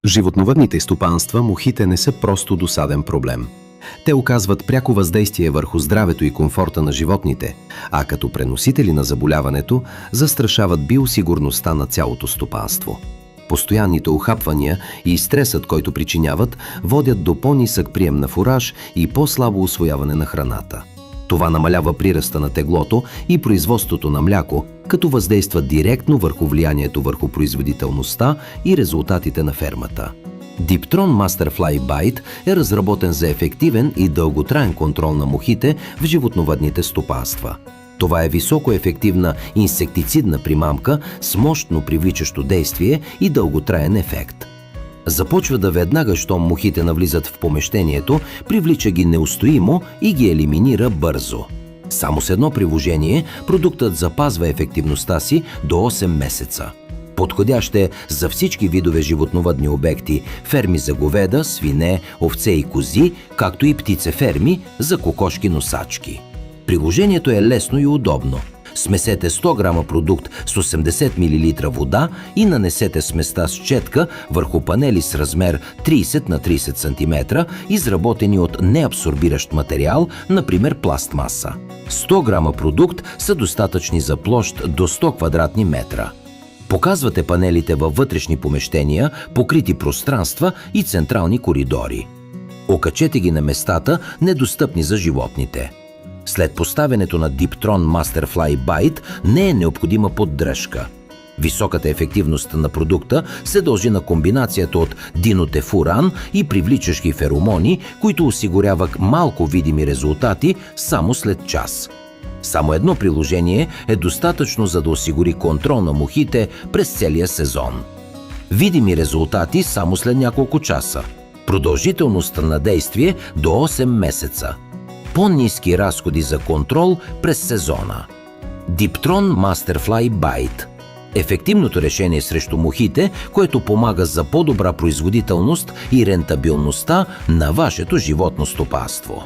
Животновъдните стопанства мухите не са просто досаден проблем. Те оказват пряко въздействие върху здравето и комфорта на животните, а като преносители на заболяването застрашават биосигурността на цялото стопанство. Постоянните ухапвания и стресът, който причиняват, водят до по-нисък прием на фураж и по-слабо усвояване на храната. Това намалява прираста на теглото и производството на мляко, като въздейства директно върху влиянието върху производителността и резултатите на фермата. Diptron Masterfly Bite е разработен за ефективен и дълготраен контрол на мухите в животновъдните стопанства. Това е високоефективна инсектицидна примамка с мощно привличащо действие и дълготраен ефект. Започва да веднага, щом мухите навлизат в помещението, привлича ги неустоимо и ги елиминира бързо. Само с едно приложение продуктът запазва ефективността си до 8 месеца. Подходящ е за всички видове животновъдни обекти, ферми за говеда, свине, овце и кози, както и птицеферми за кокошки-носачки. Приложението е лесно и удобно. Смесете 100 грама продукт с 80 мл вода и нанесете сместа с четка върху панели с размер 30 на 30 см, изработени от неабсорбиращ материал, например пластмаса. 100 грама продукт са достатъчни за площ до 100 квадратни метра. Показвате панелите във вътрешни помещения, покрити пространства и централни коридори. Окачете ги на местата, недостъпни за животните. След поставянето на Diptron Masterfly Bite не е необходима поддръжка. Високата ефективност на продукта се дължи на комбинацията от динотефуран и привличащи феромони, които осигуряват малко видими резултати само след час. Само едно приложение е достатъчно, за да осигури контрол на мухите през целия сезон. Видими резултати само след няколко часа. Продължителността на действие до 8 месеца. По-ниски разходи за контрол през сезона. Diptron Masterfly Bite. Ефективното решение срещу мухите, което помага за по-добра производителност и рентабилността на вашето животно стопанство.